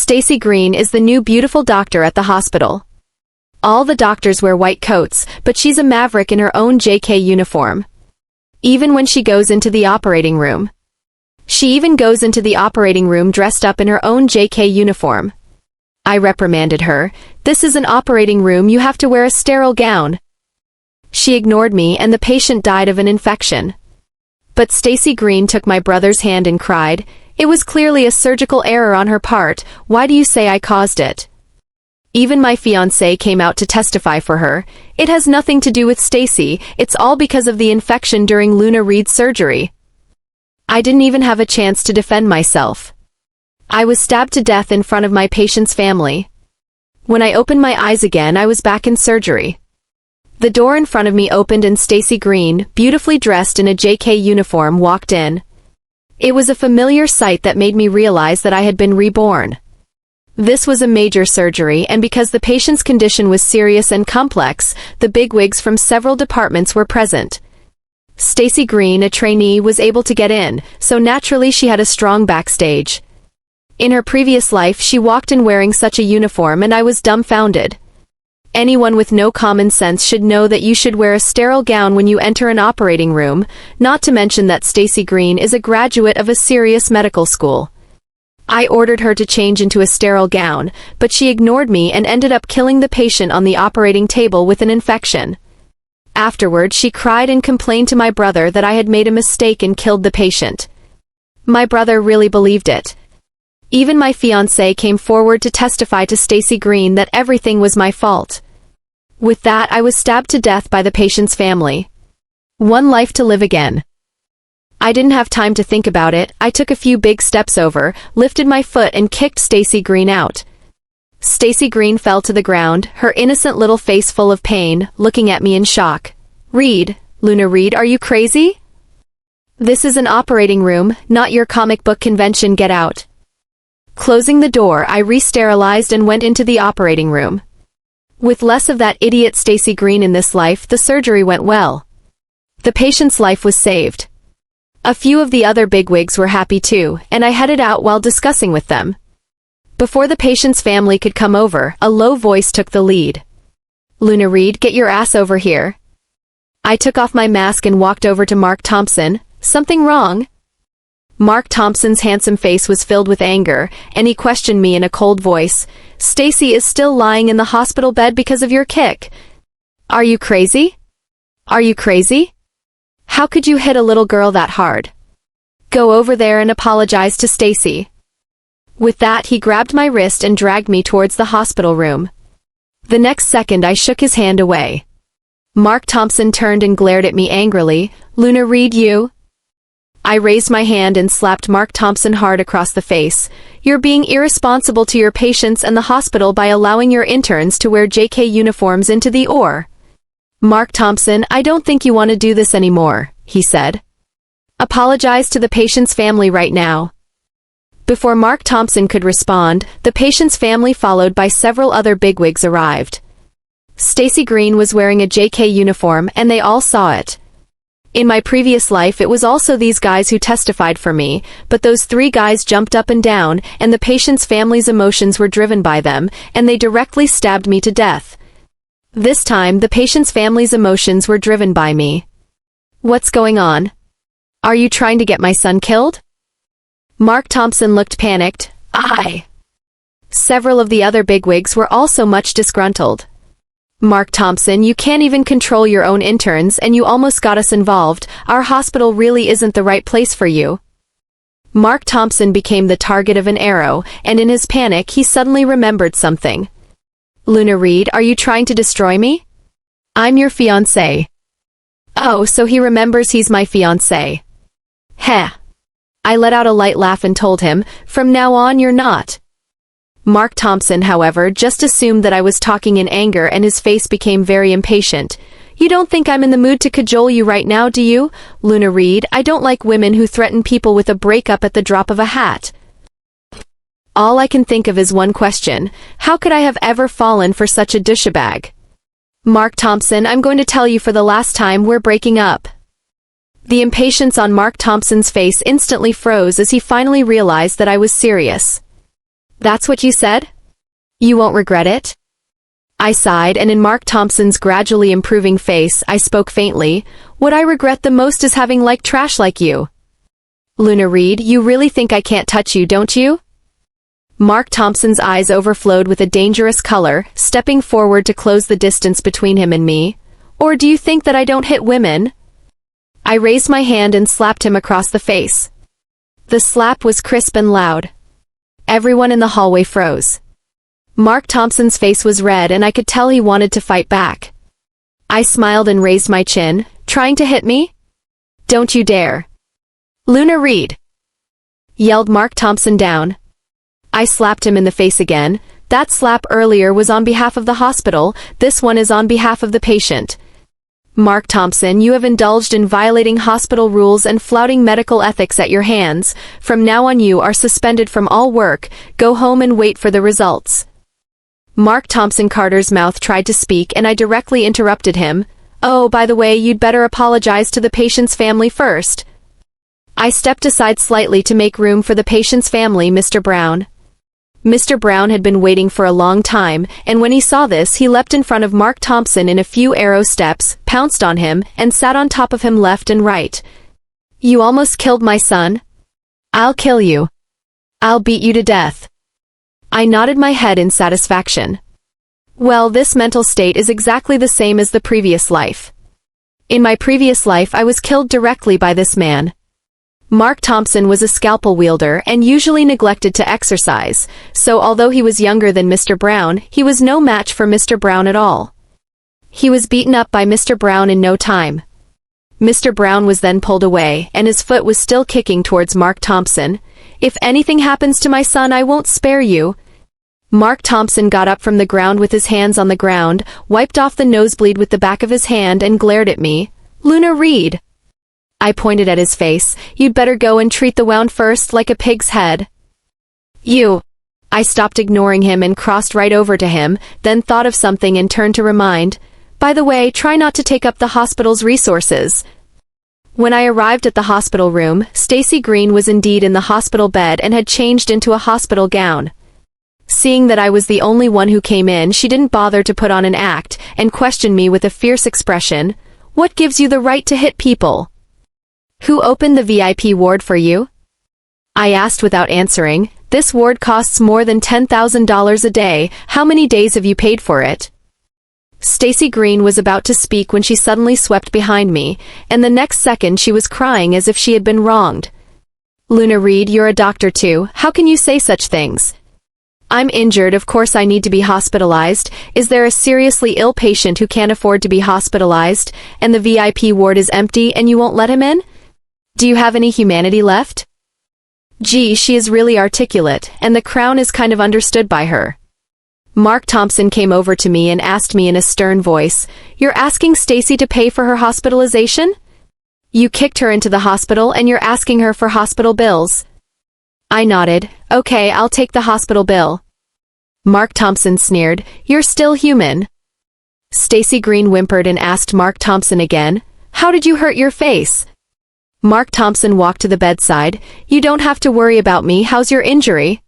Stacy Green is the new beautiful doctor at the hospital. All the doctors wear white coats, but she's a maverick in her own JK uniform. Even when she goes into the operating room. She even goes into the operating room dressed up in her own JK uniform. I reprimanded her. "This is an operating room, you have to wear a sterile gown." She ignored me and the patient died of an infection. But Stacy Green took my brother's hand and cried, "It was clearly a surgical error on her part, why do you say I caused it?" Even my fiancé came out to testify for her. "It has nothing to do with Stacy, it's all because of the infection during Luna Reed's surgery." I didn't even have a chance to defend myself. I was stabbed to death in front of my patient's family. When I opened my eyes again, I was back in surgery. The door in front of me opened and Stacy Green, beautifully dressed in a JK uniform, walked in. It was a familiar sight that made me realize that I had been reborn. This was a major surgery, and because the patient's condition was serious and complex, the bigwigs from several departments were present. Stacy Green, a trainee, was able to get in, so naturally she had a strong backstage. In her previous life she walked in wearing such a uniform and I was dumbfounded. Anyone with no common sense should know that you should wear a sterile gown when you enter an operating room, not to mention that Stacy Green is a graduate of a serious medical school. I ordered her to change into a sterile gown, but she ignored me and ended up killing the patient on the operating table with an infection. Afterward, she cried and complained to my brother that I had made a mistake and killed the patient. My brother really believed it. Even my fiancé came forward to testify to Stacy Green that everything was my fault. With that, I was stabbed to death by the patient's family. One life to live again. I didn't have time to think about it. I took a few big steps over, lifted my foot and kicked Stacy Green out. Stacy Green fell to the ground, her innocent little face full of pain, looking at me in shock. "Reed, Luna Reed, are you crazy? This is an operating room, not your comic book convention, get out." Closing the door, I re-sterilized and went into the operating room. With less of that idiot Stacy Green in this life, the surgery went well. The patient's life was saved. A few of the other bigwigs were happy too, and I headed out while discussing with them. Before the patient's family could come over, a low voice took the lead. "Luna Reed, get your ass over here." I took off my mask and walked over to Mark Thompson. "Something wrong?" Mark Thompson's handsome face was filled with anger, and he questioned me in a cold voice. "Stacy is still lying in the hospital bed because of your kick. Are you crazy? Are you crazy? How could you hit a little girl that hard? Go over there and apologize to Stacy." With that, he grabbed my wrist and dragged me towards the hospital room. The next second, I shook his hand away. Mark Thompson turned and glared at me angrily. "Luna Reed, you..." I raised my hand and slapped Mark Thompson hard across the face. "You're being irresponsible to your patients and the hospital by allowing your interns to wear JK uniforms into the OR. Mark Thompson, I don't think you want to do this anymore," he said. "Apologize to the patient's family right now." Before Mark Thompson could respond, the patient's family, followed by several other bigwigs, arrived. Stacy Green was wearing a JK uniform and they all saw it. In my previous life it was also these guys who testified for me, but those three guys jumped up and down, and the patient's family's emotions were driven by them, and they directly stabbed me to death. This time, the patient's family's emotions were driven by me. "What's going on? Are you trying to get my son killed?" Mark Thompson looked panicked. Several of the other bigwigs were also much disgruntled. "Mark Thompson, you can't even control your own interns and you almost got us involved. Our hospital really isn't the right place for you." Mark Thompson became the target of an arrow, and in his panic he suddenly remembered something. "Luna Reed, are you trying to destroy me? I'm your fiancé." "Oh, so he remembers he's my fiancé. Heh." I let out a light laugh and told him, "From now on you're not." Mark Thompson, however, just assumed that I was talking in anger and his face became very impatient. "You don't think I'm in the mood to cajole you right now, do you, Luna Reed? I don't like women who threaten people with a breakup at the drop of a hat." All I can think of is one question: how could I have ever fallen for such a douchebag? "Mark Thompson, I'm going to tell you for the last time, we're breaking up." The impatience on Mark Thompson's face instantly froze as he finally realized that I was serious. That's what you said? You won't regret it? I sighed, and in Mark Thompson's gradually improving face, I spoke faintly. What I regret the most is having liked trash like you. Luna Reed, you really think I can't touch you, don't you? Mark Thompson's eyes overflowed with a dangerous color, stepping forward to close the distance between him and me. Or do you think that I don't hit women? I raised my hand and slapped him across the face. The slap was crisp and loud. Everyone in the hallway froze. Mark Thompson's face was red and I could tell he wanted to fight back. I smiled and raised my chin. Trying to hit me? Don't you dare. Luna Reed! Yelled Mark Thompson down. I slapped him in the face again. That slap earlier was on behalf of the hospital, this one is on behalf of the patient. Mark Thompson, you have indulged in violating hospital rules and flouting medical ethics at your hands. From now on you are suspended from all work. Go home and wait for the results. Mark Thompson Carter's mouth tried to speak and I directly interrupted him. Oh, by the way, you'd better apologize to the patient's family first. I stepped aside slightly to make room for the patient's family, Mr. Brown. Mr. Brown had been waiting for a long time, and when he saw this, he leapt in front of Mark Thompson in a few arrow steps, pounced on him, and sat on top of him left and right. You almost killed my son? I'll kill you. I'll beat you to death. I nodded my head in satisfaction. Well, this mental state is exactly the same as the previous life. In my previous life I was killed directly by this man. Mark Thompson was a scalpel wielder and usually neglected to exercise, so although he was younger than Mr. Brown, he was no match for Mr. Brown at all. He was beaten up by Mr. Brown in no time. Mr. Brown was then pulled away, and his foot was still kicking towards Mark Thompson. If anything happens to my son, I won't spare you. Mark Thompson got up from the ground with his hands on the ground, wiped off the nosebleed with the back of his hand and glared at me. Luna Reed! I pointed at his face. You'd better go and treat the wound first like a pig's head. You! I stopped ignoring him and crossed right over to him, then thought of something and turned to remind. By the way, try not to take up the hospital's resources. When I arrived at the hospital room, Stacy Green was indeed in the hospital bed and had changed into a hospital gown. Seeing that I was the only one who came in, she didn't bother to put on an act, and questioned me with a fierce expression. What gives you the right to hit people? Who opened the VIP ward for you? I asked without answering. This ward costs more than $10,000 a day. How many days have you paid for it? Stacy Green was about to speak when she suddenly swept behind me, and the next second she was crying as if she had been wronged. Luna Reed, you're a doctor too. How can you say such things? I'm injured, of course I need to be hospitalized. Is there a seriously ill patient who can't afford to be hospitalized, and the VIP ward is empty and you won't let him in? Do you have any humanity left? Gee, she is really articulate, and the crown is kind of understood by her. Mark Thompson came over to me and asked me in a stern voice, You're asking Stacy to pay for her hospitalization? You kicked her into the hospital and you're asking her for hospital bills. I nodded. Okay, I'll take the hospital bill. Mark Thompson sneered, You're still human. Stacy Green whimpered and asked Mark Thompson again, How did you hurt your face? Mark Thompson walked to the bedside. You don't have to worry about me. How's your injury?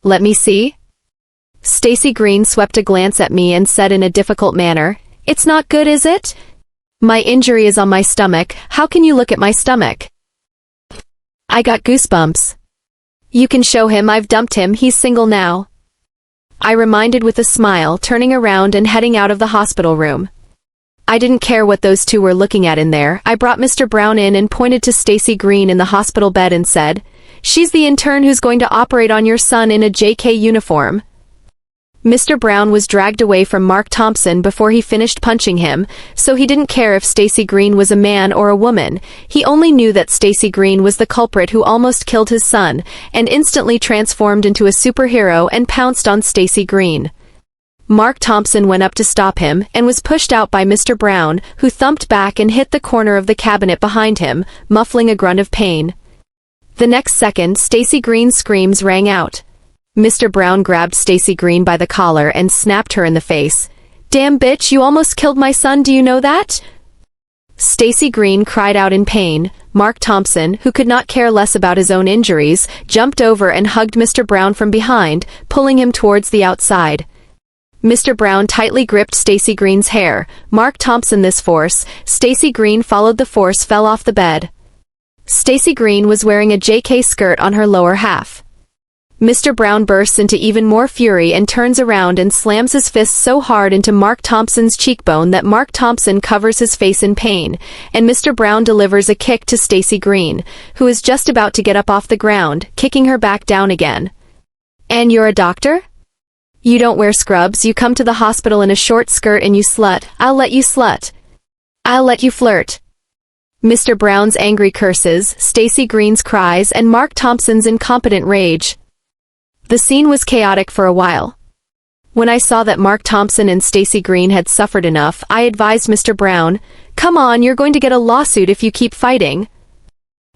Let me see. Stacy Green swept a glance at me and said in a difficult manner, It's not good, is it? My injury is on my stomach. How can you look at my stomach? I got goosebumps. You can show him I've dumped him, he's single now. I reminded with a smile, turning around and heading out of the hospital room. I didn't care what those two were looking at in there. I brought Mr. Brown in and pointed to Stacy Green in the hospital bed and said, She's the intern who's going to operate on your son in a JK uniform. Mr. Brown was dragged away from Mark Thompson before he finished punching him, so he didn't care if Stacy Green was a man or a woman. He only knew that Stacy Green was the culprit who almost killed his son, and instantly transformed into a superhero and pounced on Stacy Green. Mark Thompson went up to stop him, and was pushed out by Mr. Brown, who thumped back and hit the corner of the cabinet behind him, muffling a grunt of pain. The next second, Stacy Green's screams rang out. Mr. Brown grabbed Stacy Green by the collar and snapped her in the face. Damn bitch, you almost killed my son, do you know that? Stacy Green cried out in pain. Mark Thompson, who could not care less about his own injuries, jumped over and hugged Mr. Brown from behind, pulling him towards the outside. Mr. Brown tightly gripped Stacy Green's hair. Mark Thompson this force. Stacy Green followed the force, fell off the bed. Stacy Green was wearing a JK skirt on her lower half. Mr. Brown bursts into even more fury and turns around and slams his fist so hard into Mark Thompson's cheekbone that Mark Thompson covers his face in pain, and Mr. Brown delivers a kick to Stacy Green, who is just about to get up off the ground, kicking her back down again. "And you're a doctor? You don't wear scrubs, you come to the hospital in a short skirt and you slut. I'll let you slut. I'll let you flirt." Mr. Brown's angry curses, Stacy Green's cries, and Mark Thompson's incompetent rage. The scene was chaotic for a while. When I saw that Mark Thompson and Stacy Green had suffered enough, I advised Mr. Brown, "Come on, you're going to get a lawsuit if you keep fighting."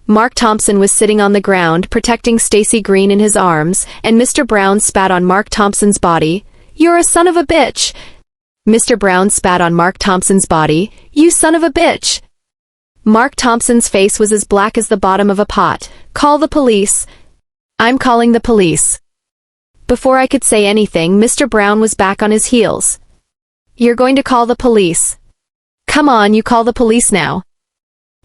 Mark Thompson was sitting on the ground, protecting Stacy Green in his arms, and Mr. Brown spat on Mark Thompson's body. "You're a son of a bitch!" Mr. Brown spat on Mark Thompson's body. "You son of a bitch!" Mark Thompson's face was as black as the bottom of a pot. "Call the police." "I'm calling the police." Before I could say anything, Mr. Brown was back on his heels. "You're going to call the police. Come on, you call the police now."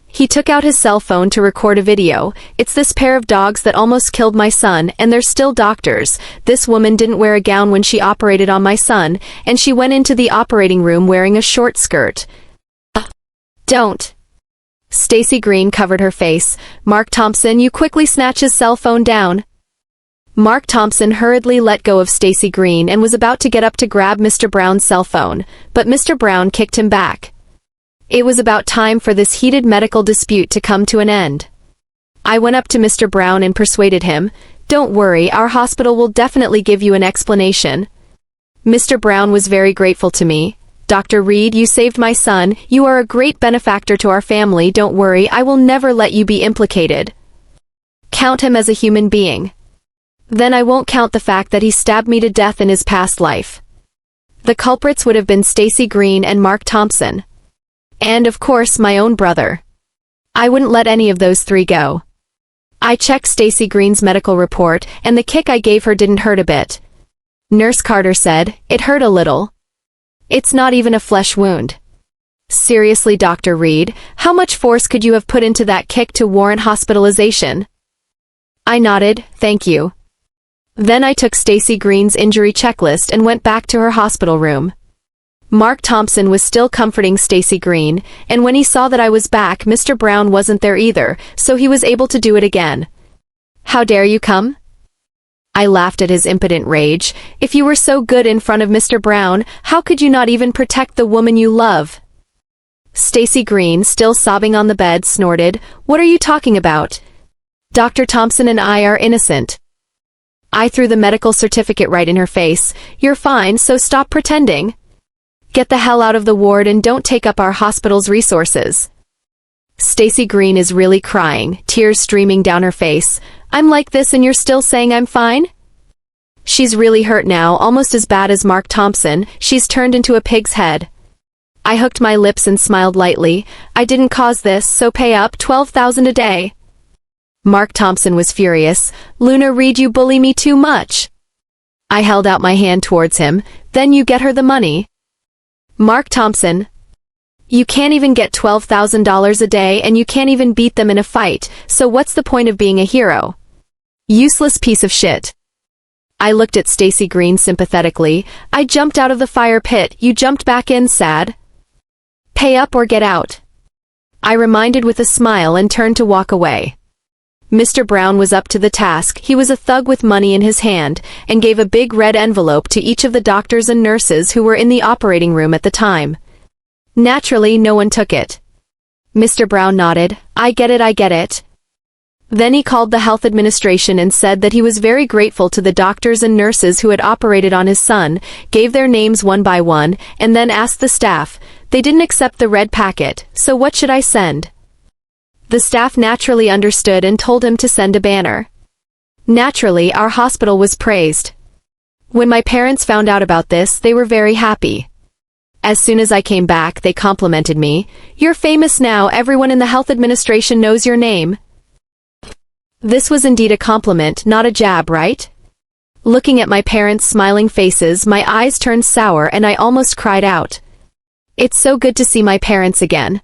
He took out his cell phone to record a video. "It's this pair of dogs that almost killed my son, and they're still doctors. This woman didn't wear a gown when she operated on my son, and she went into the operating room wearing a short skirt." "Don't." Stacy Green covered her face. "Mark Thompson, you quickly snatch his cell phone down." Mark Thompson hurriedly let go of Stacy Green and was about to get up to grab Mr. Brown's cell phone, but Mr. Brown kicked him back. It was about time for this heated medical dispute to come to an end. I went up to Mr. Brown and persuaded him, "Don't worry, our hospital will definitely give you an explanation." Mr. Brown was very grateful to me. "Dr. Reed, you saved my son. You are a great benefactor to our family. Don't worry, I will never let you be implicated. Count him as a human being. Then I won't count the fact that he stabbed me to death in his past life." The culprits would have been Stacy Green and Mark Thompson. And of course my own brother. I wouldn't let any of those three go. I checked Stacy Green's medical report, and the kick I gave her didn't hurt a bit. Nurse Carter said, "It hurt a little. It's not even a flesh wound." "Seriously, Dr. Reed, how much force could you have put into that kick to warrant hospitalization?" I nodded, "Thank you." Then I took Stacy Green's injury checklist and went back to her hospital room. Mark Thompson was still comforting Stacy Green, and when he saw that I was back, Mr. Brown wasn't there either, so he was able to do it again. "How dare you come?" I laughed at his impotent rage. "If you were so good in front of Mr. Brown, how could you not even protect the woman you love?" Stacy Green, still sobbing on the bed, snorted, "What are you talking about? Dr. Thompson and I are innocent." I threw the medical certificate right in her face. "You're fine, so stop pretending. Get the hell out of the ward and don't take up our hospital's resources." Stacy Green is really crying, tears streaming down her face. "I'm like this and you're still saying I'm fine?" She's really hurt now, almost as bad as Mark Thompson. She's turned into a pig's head. I hooked my lips and smiled lightly. "I didn't cause this, so pay up $12,000 a day." Mark Thompson was furious. "Luna Reed, you bully me too much." I held out my hand towards him. "Then you get her the money." Mark Thompson, "You can't even get $12,000 a day and you can't even beat them in a fight, so what's the point of being a hero? Useless piece of shit." I looked at Stacy Green sympathetically. "I jumped out of the fire pit, you jumped back in sad. Pay up or get out." I reminded with a smile and turned to walk away. Mr. Brown was up to the task. He was a thug with money in his hand, and gave a big red envelope to each of the doctors and nurses who were in the operating room at the time. Naturally, no one took it. Mr. Brown nodded. I get it. Then he called the health administration and said that he was very grateful to the doctors and nurses who had operated on his son, gave their names one by one, and then asked the staff. They didn't accept the red packet, so what should I send? The staff naturally understood and told him to send a banner. Naturally, our hospital was praised. When my parents found out about this, they were very happy. As soon as I came back, they complimented me. "You're famous now, everyone in the health administration knows your name." This was indeed a compliment, not a jab, right? Looking at my parents' smiling faces, my eyes turned sour and I almost cried out. It's so good to see my parents again.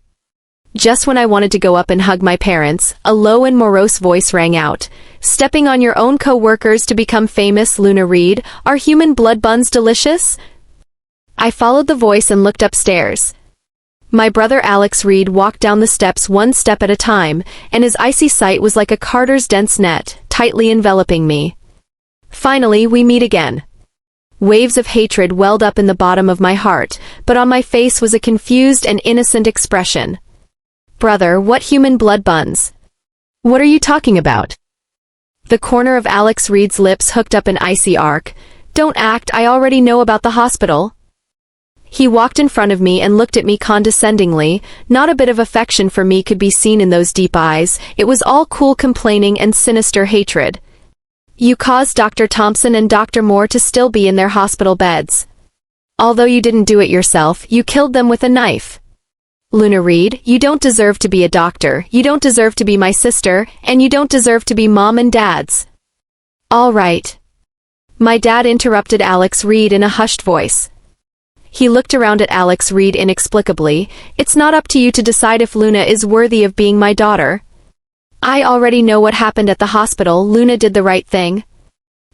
Just when I wanted to go up and hug my parents, a low and morose voice rang out. "Stepping on your own co-workers to become famous, Luna Reed? Are human blood buns delicious?" I followed the voice and looked upstairs. My brother Alex Reed walked down the steps one step at a time, and his icy sight was like a carter's dense net, tightly enveloping me. Finally, we meet again. Waves of hatred welled up in the bottom of my heart, but on my face was a confused and innocent expression. "Brother, what human blood buns? What are you talking about?" The corner of Alex Reed's lips hooked up an icy arc. "Don't act, I already know about the hospital." He walked in front of me and looked at me condescendingly. Not a bit of affection for me could be seen in those deep eyes. It was all cool complaining and sinister hatred. "You caused Dr. Thompson and Dr. Moore to still be in their hospital beds. Although you didn't do it yourself, you killed them with a knife. Luna Reed, you don't deserve to be a doctor, you don't deserve to be my sister, and you don't deserve to be mom and dad's." "All right." My dad interrupted Alex Reed in a hushed voice. He looked around at Alex Reed inexplicably. "It's not up to you to decide if Luna is worthy of being my daughter. I already know what happened at the hospital. Luna did the right thing.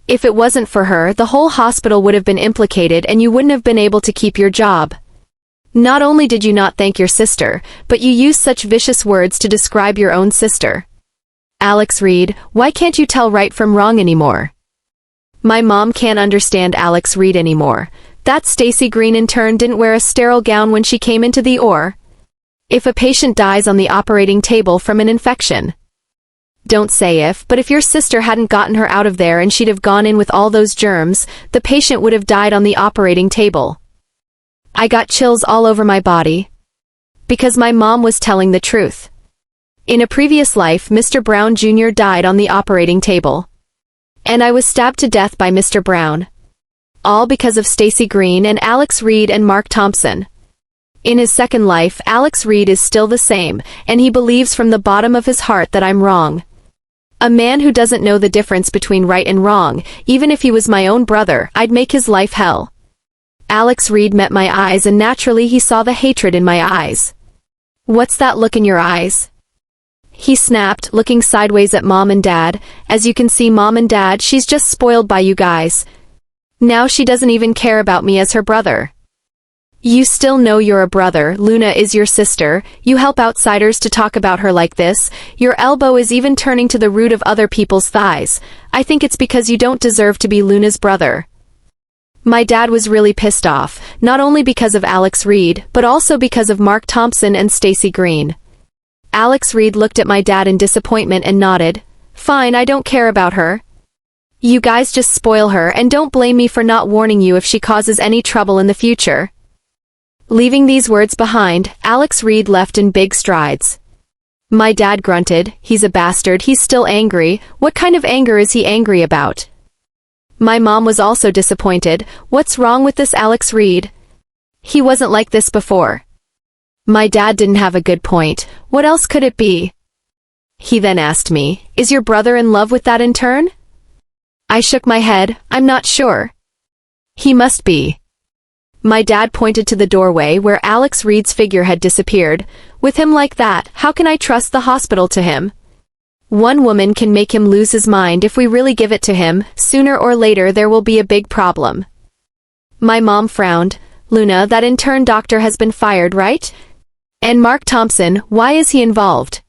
If it wasn't for her, the whole hospital would have been implicated and you wouldn't have been able to keep your job. Not only did you not thank your sister, but you used such vicious words to describe your own sister. Alex Reed, why can't you tell right from wrong anymore?" My mom can't understand Alex Reed anymore. That Stacy Green intern didn't wear a sterile gown when she came into the OR. If a patient dies on the operating table from an infection. Don't say if, but if your sister hadn't gotten her out of there and she'd have gone in with all those germs, the patient would have died on the operating table. I got chills all over my body. Because my mom was telling the truth. In a previous life, Mr. Brown Jr. died on the operating table. And I was stabbed to death by Mr. Brown. All because of Stacy Green and Alex Reed and Mark Thompson. In his second life, Alex Reed is still the same, and he believes from the bottom of his heart that I'm wrong. A man who doesn't know the difference between right and wrong, even if he was my own brother, I'd make his life hell. Alex Reed met my eyes and naturally he saw the hatred in my eyes. "What's that look in your eyes?" He snapped, looking sideways at Mom and Dad. "As you can see, Mom and Dad, she's just spoiled by you guys. Now she doesn't even care about me as her brother. You still know you're a brother, Luna is your sister, you help outsiders to talk about her like this, your elbow is even turning to the root of other people's thighs. I think it's because you don't deserve to be Luna's brother." My dad was really pissed off, not only because of Alex Reed, but also because of Mark Thompson and Stacy Green. Alex Reed looked at my dad in disappointment and nodded. "Fine, I don't care about her. You guys just spoil her and don't blame me for not warning you if she causes any trouble in the future." Leaving these words behind, Alex Reed left in big strides. My dad grunted, "He's a bastard, he's still angry. What kind of anger is he angry about?" My mom was also disappointed. "What's wrong with this Alex Reed? He wasn't like this before." My dad didn't have a good point. What else could it be? He then asked me, "Is your brother in love with that intern?" I shook my head. "I'm not sure." "He must be." My dad pointed to the doorway where Alex Reed's figure had disappeared. "With him like that, how can I trust the hospital to him? One woman can make him lose his mind if we really give it to him. Sooner or later there will be a big problem." My mom frowned. "Luna, that intern doctor has been fired, right? And Mark Thompson, why is he involved?"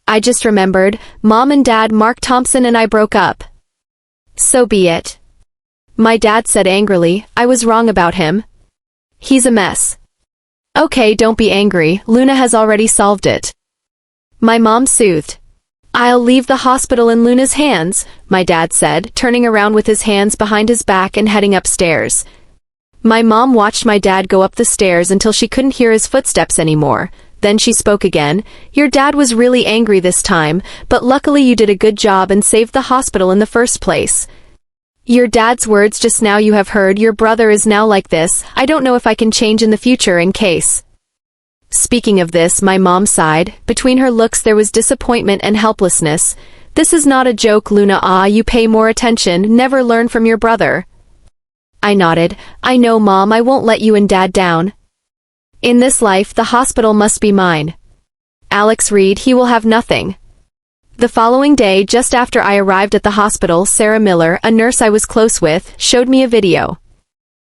I just remembered, Mom and Dad, Mark Thompson and I broke up. "So be it." My dad said angrily, "I was wrong about him. He's a mess." "Okay, don't be angry, Luna has already solved it." My mom soothed. "I'll leave the hospital in Luna's hands," my dad said, turning around with his hands behind his back and heading upstairs. My mom watched my dad go up the stairs until she couldn't hear his footsteps anymore. Then she spoke again. "Your dad was really angry this time, but luckily you did a good job and saved the hospital in the first place. Your dad's words just now you have heard. Your brother is now like this. I don't know if I can change in the future in case. Speaking of this, my mom sighed. Between her looks there was disappointment and helplessness. This is not a joke, Luna. You pay more attention, never learn from your brother. I nodded. I know, Mom, I won't let you and Dad down. In this life, the hospital must be mine. Alex Reed, he will have nothing. The following day, just after I arrived at the hospital, Sarah Miller, a nurse I was close with, showed me a video.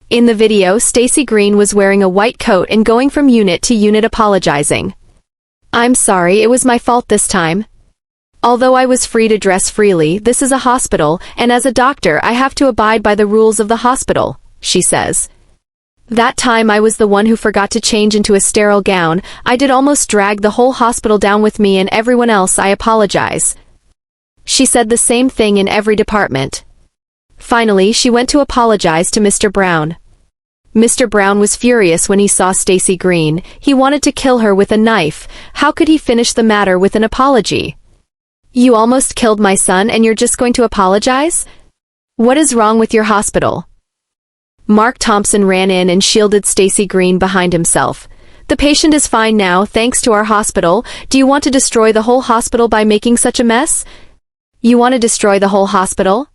In the video, Stacy Green was wearing a white coat and going from unit to unit apologizing. I'm sorry, it was my fault this time. Although I was free to dress freely, this is a hospital, and as a doctor I have to abide by the rules of the hospital, she says. That time I was the one who forgot to change into a sterile gown. I did almost drag the whole hospital down with me and everyone else. I apologize. She said the same thing in every department. Finally, she went to apologize to Mr. Brown. Mr. Brown was furious when he saw Stacy Green. He wanted to kill her with a knife. How could he finish the matter with an apology? You almost killed my son and you're just going to apologize? What is wrong with your hospital? Mark Thompson ran in and shielded Stacy Green behind himself. The patient is fine now, thanks to our hospital. Do you want to destroy the whole hospital by making such a mess? You want to destroy the whole hospital?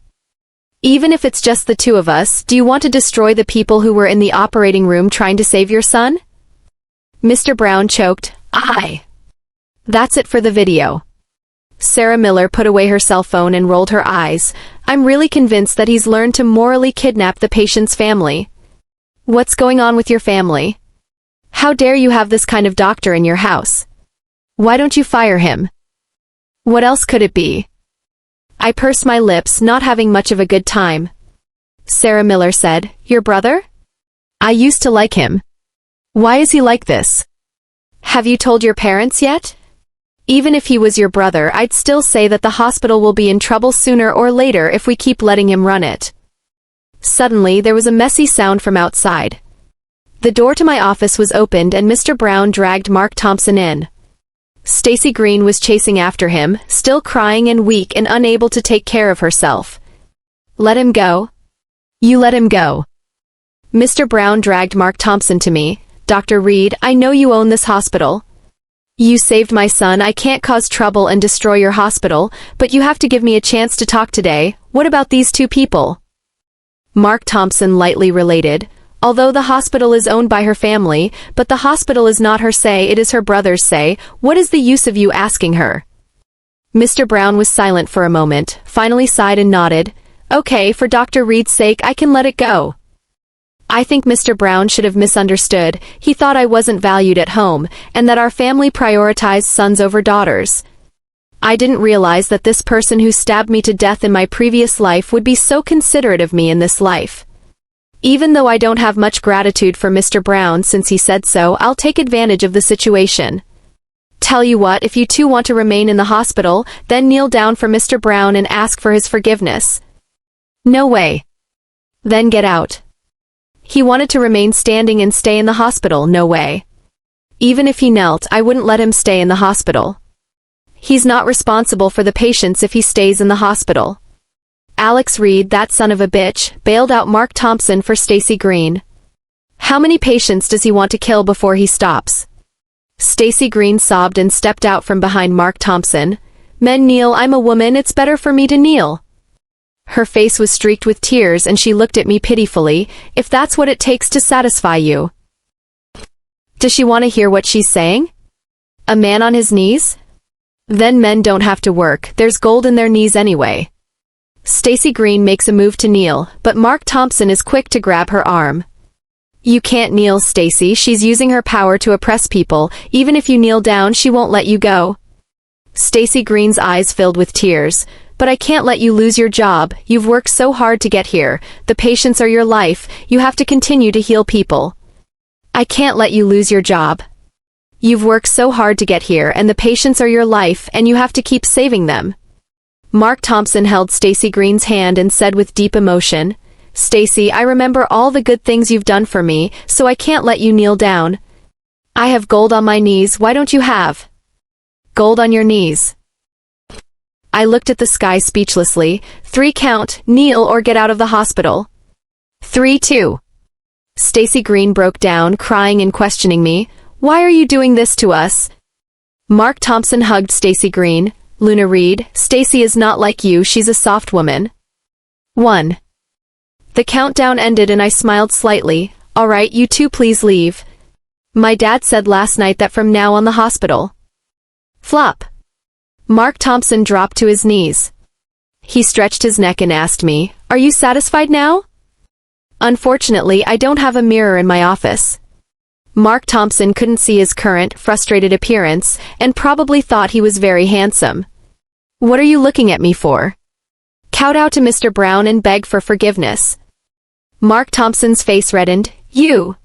Even if it's just the two of us, do you want to destroy the people who were in the operating room trying to save your son? Mr. Brown choked. That's it for the video. Sarah Miller put away her cell phone and rolled her eyes. I'm really convinced that he's learned to morally kidnap the patient's family. What's going on with your family? How dare you have this kind of doctor in your house? Why don't you fire him? What else could it be? I pursed my lips, not having much of a good time. Sarah Miller said, Your brother? I used to like him. Why is he like this? Have you told your parents yet? Even if he was your brother, I'd still say that the hospital will be in trouble sooner or later if we keep letting him run it. Suddenly, there was a messy sound from outside. The door to my office was opened and Mr. Brown dragged Mark Thompson in. Stacy Green was chasing after him, still crying and weak and unable to take care of herself. Let him go. You let him go. Mr. Brown dragged Mark Thompson to me. Dr. Reed, I know you own this hospital. You saved my son. I can't cause trouble and destroy your hospital, but you have to give me a chance to talk today. What about these two people? Mark Thompson lightly related. Although the hospital is owned by her family, but the hospital is not her say, it is her brother's say. What is the use of you asking her? Mr. Brown was silent for a moment, finally sighed and nodded. Okay, for Dr. Reed's sake, I can let it go. I think Mr. Brown should have misunderstood. He thought I wasn't valued at home, and that our family prioritized sons over daughters. I didn't realize that this person who stabbed me to death in my previous life would be so considerate of me in this life. Even though I don't have much gratitude for Mr. Brown since he said so, I'll take advantage of the situation. Tell you what, if you two want to remain in the hospital, then kneel down for Mr. Brown and ask for his forgiveness. No way. Then get out. He wanted to remain standing and stay in the hospital. No way. Even if he knelt, I wouldn't let him stay in the hospital. He's not responsible for the patients if he stays in the hospital. Alex Reed, that son of a bitch, bailed out Mark Thompson for Stacy Green. How many patients does he want to kill before he stops? Stacy Green sobbed and stepped out from behind Mark Thompson. Men kneel, I'm a woman, it's better for me to kneel. Her face was streaked with tears and she looked at me pitifully. If that's what it takes to satisfy you. Does she want to hear what she's saying? A man on his knees? Then men don't have to work, there's gold in their knees anyway. Stacy Green makes a move to kneel, but Mark Thompson is quick to grab her arm. You can't kneel, Stacy, she's using her power to oppress people. Even if you kneel down, she won't let you go. Stacy Green's eyes filled with tears. But I can't let you lose your job. You've worked so hard to get here. The patients are your life. You have to continue to heal people. I can't let you lose your job. You've worked so hard to get here and the patients are your life and you have to keep saving them. Mark Thompson held Stacy Green's hand and said with deep emotion, Stacy, I remember all the good things you've done for me, so I can't let you kneel down. I have gold on my knees, why don't you have gold on your knees? I looked at the sky speechlessly. 3 count, kneel or get out of the hospital. 3, 2. Stacy Green broke down, crying and questioning me. Why are you doing this to us? Mark Thompson hugged Stacy Green. Luna Reed, Stacy is not like you, she's a soft woman. 1. The countdown ended and I smiled slightly. All right, you two please leave. My dad said last night that from now on the hospital. Flop. Mark Thompson dropped to his knees. He stretched his neck and asked me, are you satisfied now? Unfortunately, I don't have a mirror in my office. Mark Thompson couldn't see his current, frustrated appearance, and probably thought he was very handsome. What are you looking at me for? Kowtow to Mr. Brown and beg for forgiveness. Mark Thompson's face reddened. You.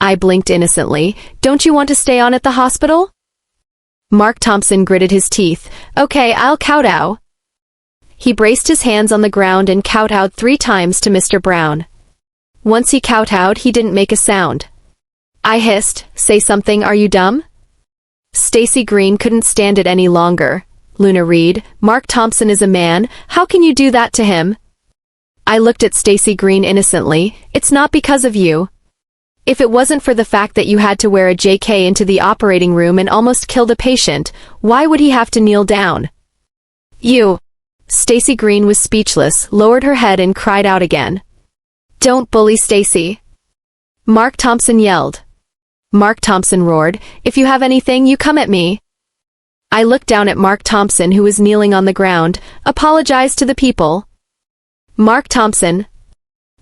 I blinked innocently. Don't you want to stay on at the hospital? Mark Thompson gritted his teeth. Okay, I'll kowtow. He braced his hands on the ground and kowtowed 3 times to Mr. Brown. Once he kowtowed, he didn't make a sound. I hissed, say something, are you dumb? Stacy Green couldn't stand it any longer. Luna Reed, Mark Thompson is a man, how can you do that to him? I looked at Stacy Green innocently. It's not because of you. If it wasn't for the fact that you had to wear a JK into the operating room and almost killed a patient, why would he have to kneel down? You. Stacy Green was speechless, lowered her head and cried out again. Don't bully Stacy. Mark Thompson yelled. Mark Thompson roared, if you have anything, you come at me. I looked down at Mark Thompson who was kneeling on the ground. Apologize to the people. Mark Thompson.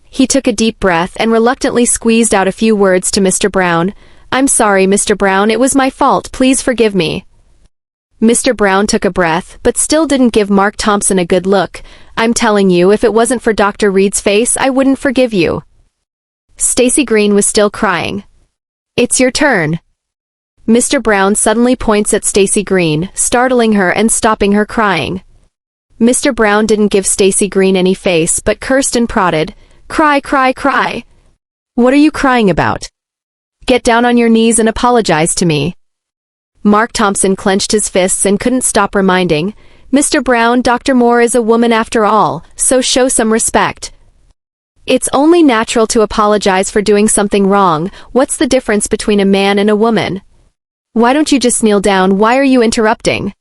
He took a deep breath and reluctantly squeezed out a few words to Mr. Brown. I'm sorry, Mr. Brown, it was my fault, please forgive me. Mr. Brown took a breath, but still didn't give Mark Thompson a good look. I'm telling you, if it wasn't for Dr. Reed's face, I wouldn't forgive you. Stacy Green was still crying. It's your turn. Mr. Brown suddenly points at Stacy Green, startling her and stopping her crying. Mr. Brown didn't give Stacy Green any face, but cursed and prodded. Cry, cry, cry. What are you crying about? Get down on your knees and apologize to me. Mark Thompson clenched his fists and couldn't stop reminding, Mr. Brown, Dr. Moore is a woman after all, so show some respect. It's only natural to apologize for doing something wrong. What's the difference between a man and a woman? Why don't you just kneel down? Why are you interrupting?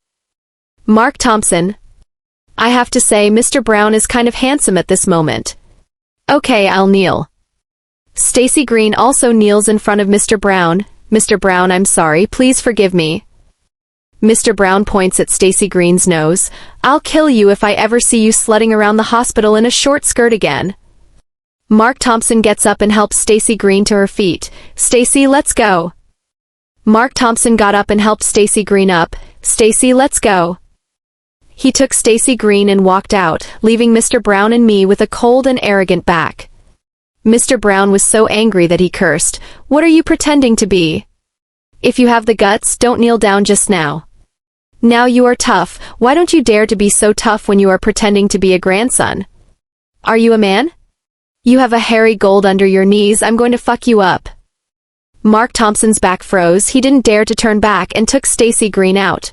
Mark Thompson. I have to say, Mr. Brown is kind of handsome at this moment. Okay, I'll kneel. Stacy Green also kneels in front of Mr. Brown. Mr. Brown, I'm sorry, please forgive me. Mr. Brown points at Stacy Green's nose. I'll kill you if I ever see you sledding around the hospital in a short skirt again. Mark Thompson gets up and helps Stacy Green to her feet. Stacy, let's go. Mark Thompson got up and helped Stacy Green up. Stacy, let's go. He took Stacy Green and walked out, leaving Mr. Brown and me with a cold and arrogant back. Mr. Brown was so angry that he cursed. What are you pretending to be? If you have the guts, don't kneel down just now. Now you are tough. Why don't you dare to be so tough when you are pretending to be a grandson? Are you a man? You have a hairy gold under your knees, I'm going to fuck you up. Mark Thompson's back froze, he didn't dare to turn back and took Stacy Green out.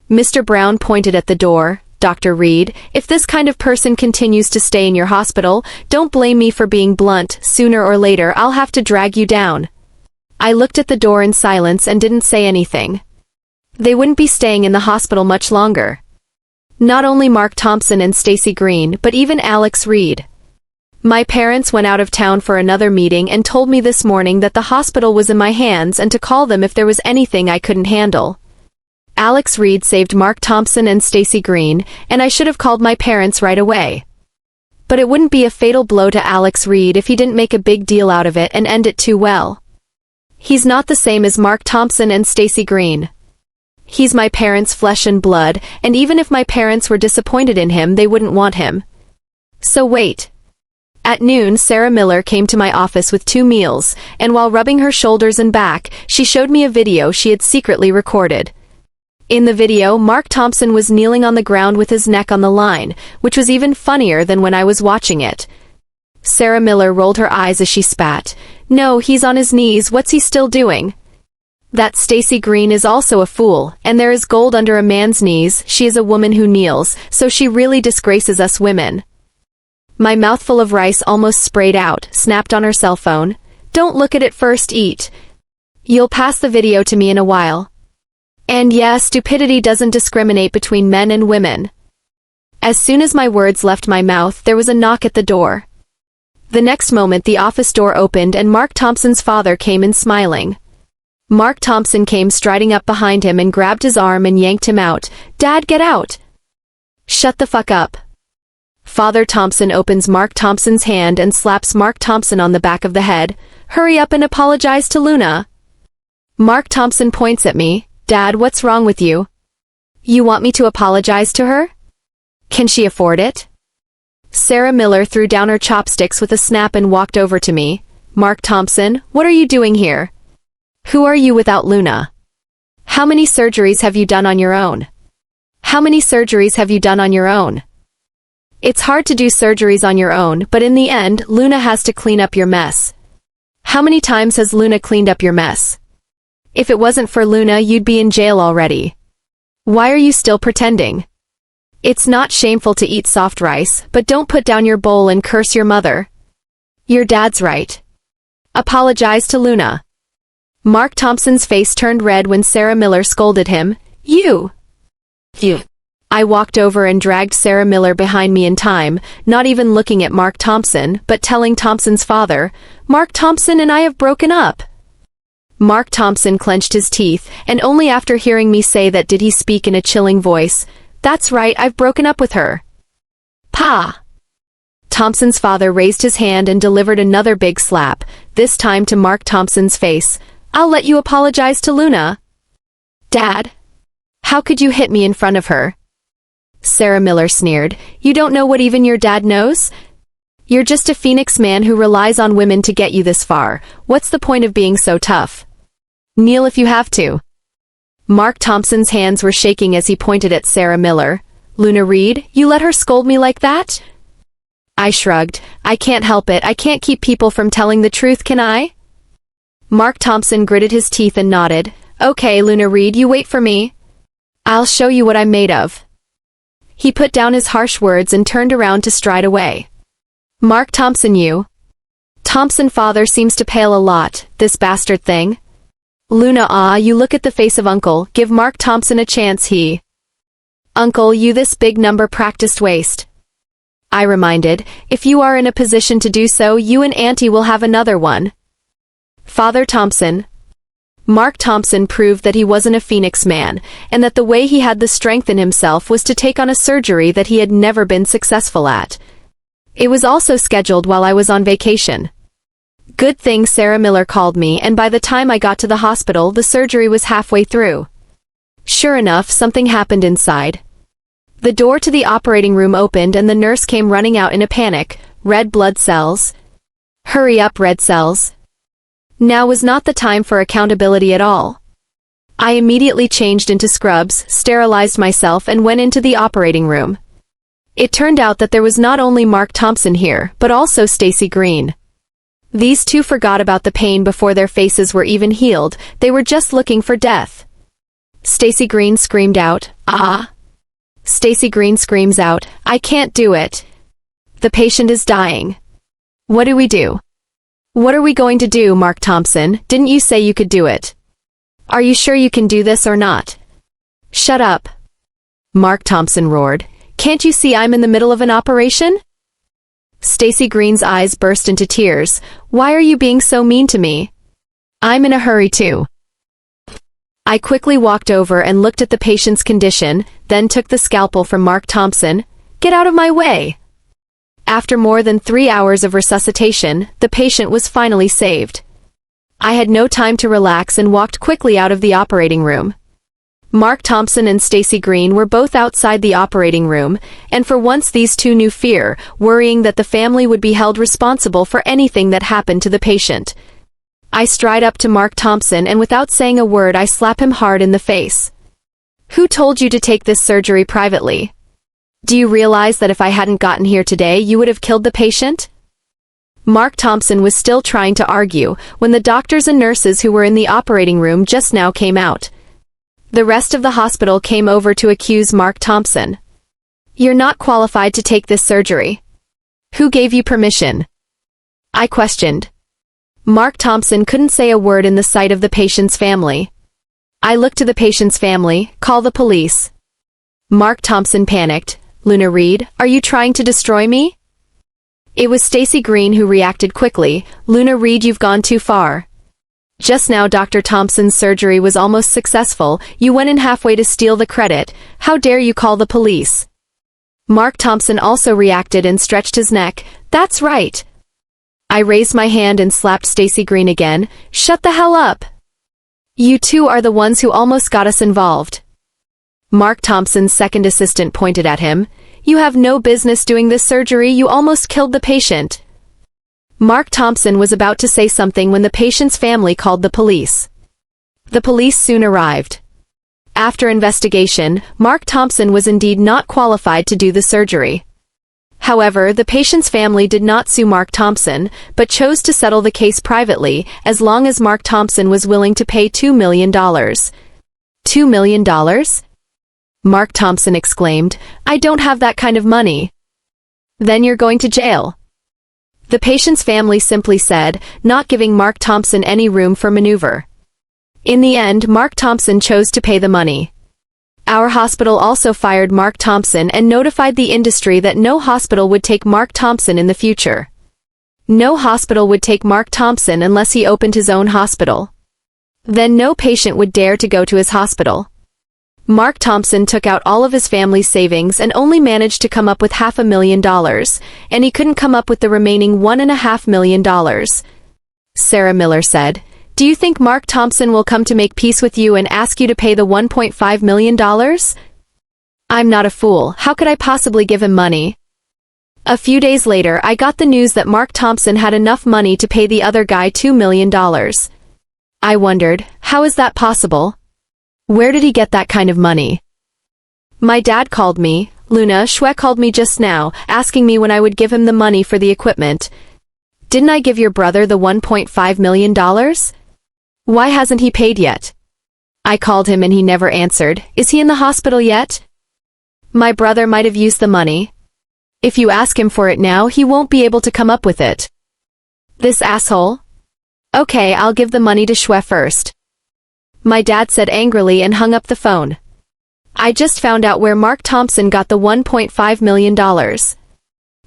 Mr. Brown pointed at the door. Dr. Reed, if this kind of person continues to stay in your hospital, don't blame me for being blunt, sooner or later I'll have to drag you down. I looked at the door in silence and didn't say anything. They wouldn't be staying in the hospital much longer. Not only Mark Thompson and Stacy Green, but even Alex Reed. My parents went out of town for another meeting and told me this morning that the hospital was in my hands and to call them if there was anything I couldn't handle. Alex Reed saved Mark Thompson and Stacy Green, and I should have called my parents right away. But it wouldn't be a fatal blow to Alex Reed if he didn't make a big deal out of it and end it too well. He's not the same as Mark Thompson and Stacy Green. He's my parents' flesh and blood, and even if my parents were disappointed in him, they wouldn't want him. So wait. At noon, Sarah Miller came to my office with 2 meals, and while rubbing her shoulders and back, she showed me a video she had secretly recorded. In the video, Mark Thompson was kneeling on the ground with his neck on the line, which was even funnier than when I was watching it. Sarah Miller rolled her eyes as she spat. No, he's on his knees, what's he still doing? That Stacy Green is also a fool, and there is gold under a man's knees. She is a woman who kneels, so she really disgraces us women. My mouthful of rice almost sprayed out, snapped on her cell phone. Don't look at it first, eat. You'll pass the video to me in a while. And yeah, stupidity doesn't discriminate between men and women. As soon as my words left my mouth, there was a knock at the door. The next moment the office door opened and Mark Thompson's father came in smiling. Mark Thompson came striding up behind him and grabbed his arm and yanked him out. Dad, get out! Shut the fuck up. Father Thompson opens Mark Thompson's hand and slaps Mark Thompson on the back of the head. Hurry up and apologize to Luna. Mark Thompson points at me. Dad, what's wrong with you? You want me to apologize to her? Can she afford it? Sarah Miller threw down her chopsticks with a snap and walked over to me. Mark Thompson, what are you doing here? Who are you without Luna? How many surgeries have you done on your own? How many surgeries have you done on your own? It's hard to do surgeries on your own, but in the end, Luna has to clean up your mess. How many times has Luna cleaned up your mess? If it wasn't for Luna, you'd be in jail already. Why are you still pretending? It's not shameful to eat soft rice, but don't put down your bowl and curse your mother. Your dad's right. Apologize to Luna. Mark Thompson's face turned red when Sarah Miller scolded him. You. I walked over and dragged Sarah Miller behind me in time, not even looking at Mark Thompson, but telling Thompson's father, Mark Thompson and I have broken up. Mark Thompson clenched his teeth, and only after hearing me say that did he speak in a chilling voice. That's right, I've broken up with her. Pa! Thompson's father raised his hand and delivered another big slap, this time to Mark Thompson's face. I'll let you apologize to Luna. Dad? How could you hit me in front of her? Sarah Miller sneered. You don't know what even your dad knows? You're just a Phoenix man who relies on women to get you this far. What's the point of being so tough? Kneel if you have to. Mark Thompson's hands were shaking as he pointed at Sarah Miller. Luna Reed, you let her scold me like that? I shrugged. I can't help it. I can't keep people from telling the truth, can I? Mark Thompson gritted his teeth and nodded. Okay, Luna Reed, you wait for me. I'll show you what I'm made of. He put down his harsh words and turned around to stride away. Mark Thompson, you. Thompson father seems to pale a lot, this bastard thing. Luna, you look at the face of Uncle, give Mark Thompson a chance, he. Uncle, you this big number practiced waste. I reminded, if you are in a position to do so, you and Auntie will have another one. Father Thompson. Mark Thompson proved that he wasn't a Phoenix man, and that the way he had the strength in himself was to take on a surgery that he had never been successful at. It was also scheduled while I was on vacation. Good thing Sarah Miller called me, and by the time I got to the hospital, the surgery was halfway through. Sure enough, something happened inside. The door to the operating room opened and the nurse came running out in a panic. Red blood cells. Hurry up, red cells. Now was not the time for accountability at all. I immediately changed into scrubs, sterilized myself and went into the operating room. It turned out that there was not only Mark Thompson here, but also Stacy Green. These two forgot about the pain before their faces were even healed, they were just looking for death. Stacy Green screamed out, "Ah!" Stacy Green screams out, "I can't do it. The patient is dying. What do we do? What are we going to do, Mark Thompson? Didn't you say you could do it? Are you sure you can do this or not?" "Shut up," Mark Thompson roared. "Can't you see I'm in the middle of an operation?" Stacy Green's eyes burst into tears. "Why are you being so mean to me? I'm in a hurry too." I quickly walked over and looked at the patient's condition, then took the scalpel from Mark Thompson. "Get out of my way!" After more than 3 hours of resuscitation, the patient was finally saved. I had no time to relax and walked quickly out of the operating room. Mark Thompson and Stacy Green were both outside the operating room, and for once these two knew fear, worrying that the family would be held responsible for anything that happened to the patient. I stride up to Mark Thompson and without saying a word I slap him hard in the face. "Who told you to take this surgery privately? Do you realize that if I hadn't gotten here today you would have killed the patient?" Mark Thompson was still trying to argue when the doctors and nurses who were in the operating room just now came out. The rest of the hospital came over to accuse Mark Thompson. "You're not qualified to take this surgery. Who gave you permission?" I questioned. Mark Thompson couldn't say a word in the sight of the patient's family. I looked to the patient's family. "Call the police." Mark Thompson panicked. "Luna Reed, are you trying to destroy me?" It was Stacy Green who reacted quickly. "Luna Reed, you've gone too far. Just now Dr. Thompson's surgery was almost successful. You went in halfway to steal the credit. How dare you call the police?" Mark Thompson also reacted and stretched his neck. "That's right." I raised my hand and slapped Stacy Green again. "Shut the hell up. You two are the ones who almost got us involved." Mark Thompson's second assistant pointed at him. "You have no business doing this surgery. You almost killed the patient." Mark Thompson was about to say something when the patient's family called the police. The police soon arrived. After investigation, Mark Thompson was indeed not qualified to do the surgery. However, the patient's family did not sue Mark Thompson, but chose to settle the case privately as long as Mark Thompson was willing to pay $2 million. $2 million? Mark Thompson exclaimed. "I don't have that kind of money." "Then you're going to jail." The patient's family simply said, not giving Mark Thompson any room for maneuver. In the end, Mark Thompson chose to pay the money. Our hospital also fired Mark Thompson and notified the industry that no hospital would take Mark Thompson in the future. No hospital would take Mark Thompson unless he opened his own hospital. Then no patient would dare to go to his hospital. Mark Thompson took out all of his family's savings and only managed to come up with $500,000, and he couldn't come up with the remaining $1.5 million. Sarah Miller said, "Do you think Mark Thompson will come to make peace with you and ask you to pay the $1.5 million? I'm not a fool. How could I possibly give him money?" A few days later, I got the news that Mark Thompson had enough money to pay the other guy $2 million. I wondered, how is that possible? Where did he get that kind of money? My dad called me. "Luna, Shwe called me just now, asking me when I would give him the money for the equipment. Didn't I give your brother the $1.5 million? Why hasn't he paid yet?" I called him and he never answered. "Is he in the hospital yet?" My brother might have used the money. If you ask him for it now, he won't be able to come up with it. This asshole? Okay, I'll give the money to Shwe first. My dad said angrily and hung up the phone. I just found out where Mark Thompson got the $1.5 million.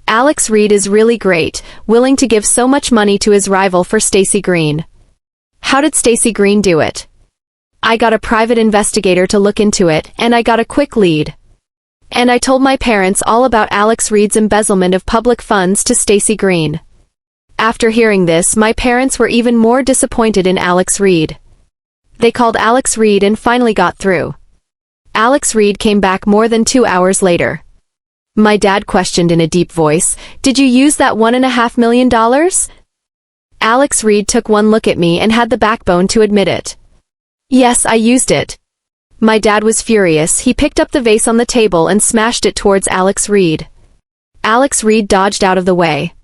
Alex Reed is really great, willing to give so much money to his rival for Stacy Green. How did Stacy Green do it? I got a private investigator to look into it, and I got a quick lead. And I told my parents all about Alex Reed's embezzlement of public funds to Stacy Green. After hearing this, my parents were even more disappointed in Alex Reed. They called Alex Reed and finally got through. Alex Reed came back more than 2 hours later. My dad questioned in a deep voice, "Did you use that $1.5 million? Alex Reed took one look at me and had the backbone to admit it. "Yes, I used it." My dad was furious. He picked up the vase on the table and smashed it towards Alex Reed. Alex Reed dodged out of the way.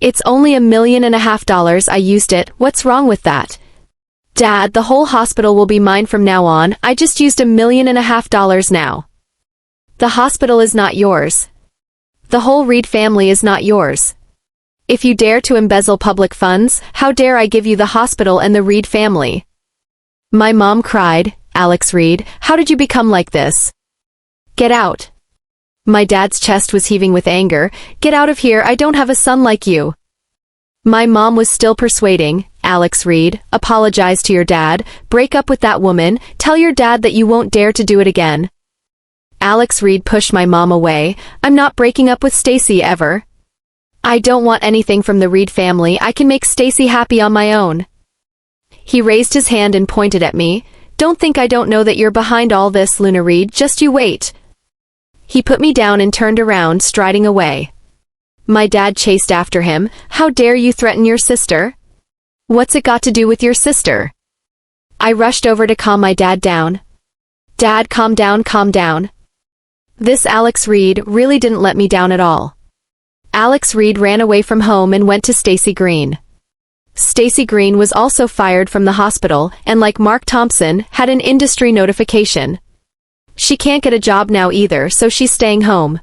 "It's only $1.5 million. I used it. What's wrong with that?" "Dad, the whole hospital will be mine from now on. I just used $1.5 million now." "The hospital is not yours. The whole Reed family is not yours. If you dare to embezzle public funds, how dare I give you the hospital and the Reed family?" My mom cried. "Alex Reed, how did you become like this? Get out." My dad's chest was heaving with anger. "Get out of here, I don't have a son like you." My mom was still persuading. "Alex Reed, apologize to your dad, break up with that woman, tell your dad that you won't dare to do it again." Alex Reed pushed my mom away. "I'm not breaking up with Stacy ever. I don't want anything from the Reed family. I can make Stacy happy on my own." He raised his hand and pointed at me. "Don't think I don't know that you're behind all this, Luna Reed, just you wait." He put me down and turned around, striding away. My dad chased after him. "How dare you threaten your sister? What's it got to do with your sister?" I rushed over to calm my dad down. "Dad, calm down, calm down. This Alex Reed really didn't let me down at all. Alex Reed ran away from home and went to Stacy Green. Stacy Green was also fired from the hospital and, like Mark Thompson, had an industry notification. She can't get a job now either, so she's staying home.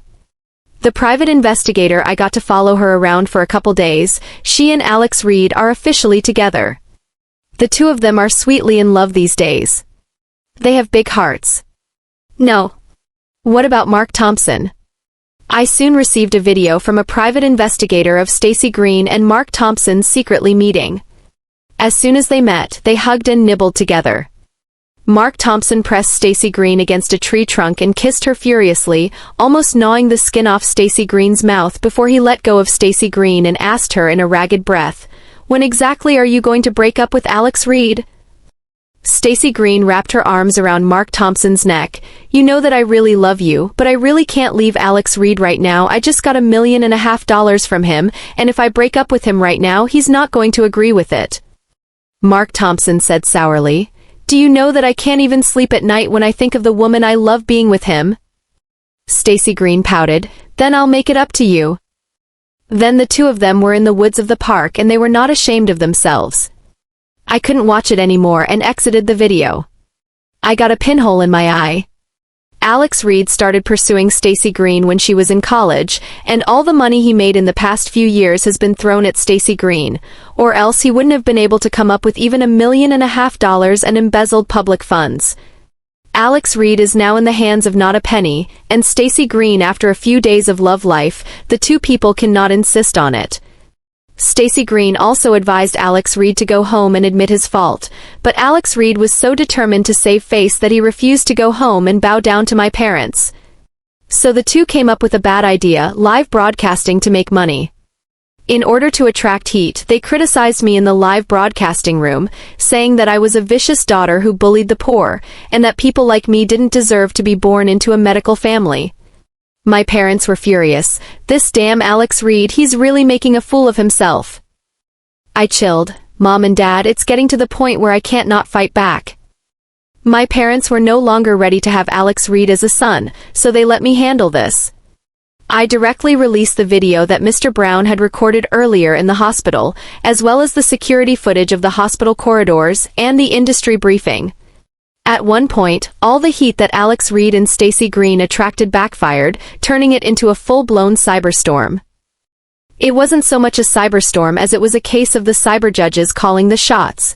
The private investigator I got to follow her around for a couple days. She and Alex Reed are officially together. The two of them are sweetly in love these days. They have big hearts. No. What about Mark Thompson? I soon received a video from a private investigator of Stacy Green and Mark Thompson secretly meeting. As soon as they met, they hugged and nibbled together. Mark Thompson pressed Stacy Green against a tree trunk and kissed her furiously, almost gnawing the skin off Stacy Green's mouth before he let go of Stacy Green and asked her in a ragged breath, "When exactly are you going to break up with Alex Reed?" Stacy Green wrapped her arms around Mark Thompson's neck. "You know that I really love you, but I really can't leave Alex Reed right now. I just got $1.5 million from him, and if I break up with him right now, he's not going to agree with it." Mark Thompson said sourly, "Do you know that I can't even sleep at night when I think of the woman I love being with him?" Stacy Green pouted, "Then I'll make it up to you." Then the two of them were in the woods of the park and they were not ashamed of themselves. I couldn't watch it anymore and exited the video. I got a pinhole in my eye. Alex Reed started pursuing Stacy Green when she was in college, and all the money he made in the past few years has been thrown at Stacy Green, or else he wouldn't have been able to come up with even $1.5 million and embezzled public funds. Alex Reed is now in the hands of not a penny, and Stacy Green, after a few days of love life, the two people cannot insist on it. Stacy Green also advised Alex Reed to go home and admit his fault, but Alex Reed was so determined to save face that he refused to go home and bow down to my parents. So the two came up with a bad idea: live broadcasting to make money. In order to attract heat, they criticized me in the live broadcasting room, saying that I was a vicious daughter who bullied the poor, and that people like me didn't deserve to be born into a medical family. My parents were furious. "This damn Alex Reed, he's really making a fool of himself." I chilled. "Mom and Dad, it's getting to the point where I can't not fight back." My parents were no longer ready to have Alex Reed as a son, so they let me handle this. I directly released the video that Mr. Brown had recorded earlier in the hospital, as well as the security footage of the hospital corridors and the industry briefing. At one point, all the heat that Alex Reed and Stacy Green attracted backfired, turning it into a full-blown cyberstorm. It wasn't so much a cyberstorm as it was a case of the cyber judges calling the shots.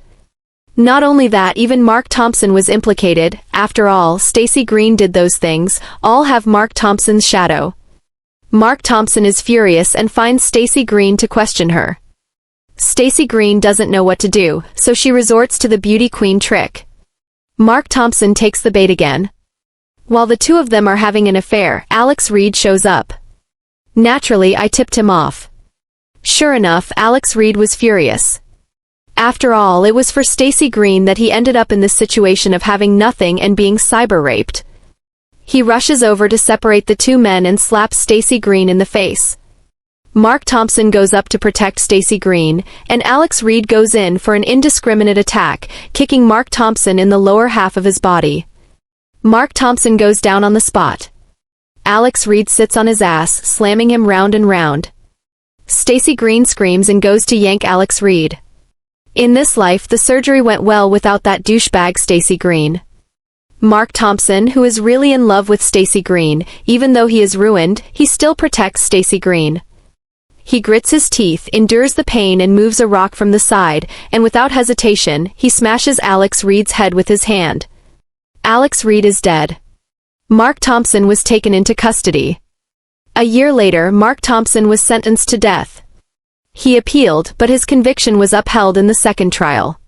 Not only that, even Mark Thompson was implicated. After all, Stacy Green did those things, all have Mark Thompson's shadow. Mark Thompson is furious and finds Stacy Green to question her. Stacy Green doesn't know what to do, so she resorts to the beauty queen trick. Mark Thompson takes the bait again. While the two of them are having an affair, Alex Reed shows up. Naturally, I tipped him off. Sure enough, Alex Reed was furious. After all, it was for Stacy Green that he ended up in this situation of having nothing and being cyber-raped. He rushes over to separate the two men and slaps Stacy Green in the face. Mark Thompson goes up to protect Stacy Green, and Alex Reed goes in for an indiscriminate attack, kicking Mark Thompson in the lower half of his body. Mark Thompson goes down on the spot. Alex Reed sits on his ass, slamming him round and round. Stacy Green screams and goes to yank Alex Reed. In this life, the surgery went well without that douchebag Stacy Green. Mark Thompson, who is really in love with Stacy Green, even though he is ruined, he still protects Stacy Green. He grits his teeth, endures the pain and moves a rock from the side, and without hesitation, he smashes Alex Reed's head with his hand. Alex Reed is dead. Mark Thompson was taken into custody. A year later, Mark Thompson was sentenced to death. He appealed, but his conviction was upheld in the second trial.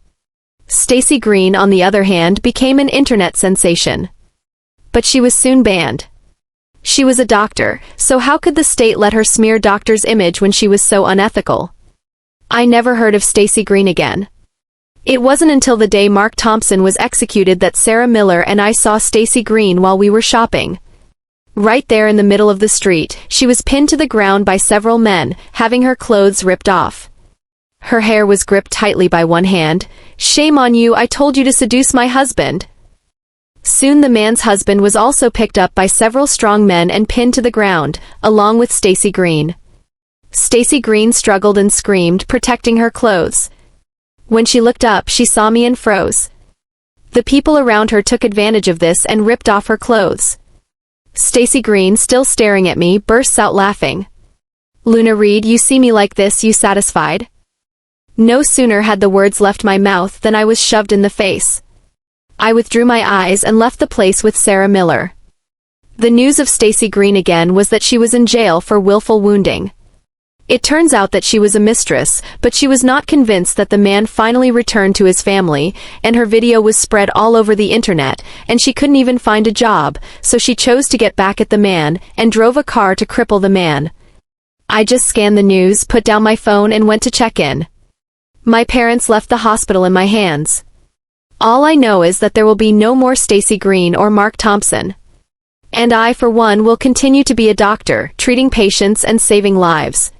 Stacy Green, on the other hand, became an internet sensation. But she was soon banned. She was a doctor, so how could the state let her smear doctor's image when she was so unethical? I never heard of Stacy Green again. It wasn't until the day Mark Thompson was executed that Sarah Miller and I saw Stacy Green while we were shopping. Right there in the middle of the street, she was pinned to the ground by several men, having her clothes ripped off. Her hair was gripped tightly by one hand. "Shame on you, I told you to seduce my husband." Soon the man's husband was also picked up by several strong men and pinned to the ground, along with Stacy Green. Stacy Green struggled and screamed, protecting her clothes. When she looked up, she saw me and froze. The people around her took advantage of this and ripped off her clothes. Stacy Green, still staring at me, bursts out laughing. "Luna Reed, you see me like this, you satisfied?" No sooner had the words left my mouth than I was shoved in the face. I withdrew my eyes and left the place with Sarah Miller. The news of Stacy Green again was that she was in jail for willful wounding. It turns out that she was a mistress, but she was not convinced that the man finally returned to his family, and her video was spread all over the internet, and she couldn't even find a job, so she chose to get back at the man, and drove a car to cripple the man. I just scanned the news, put down my phone and went to check in. My parents left the hospital in my hands. All I know is that there will be no more Stacy Green or Mark Thompson. And I, for one, will continue to be a doctor, treating patients and saving lives.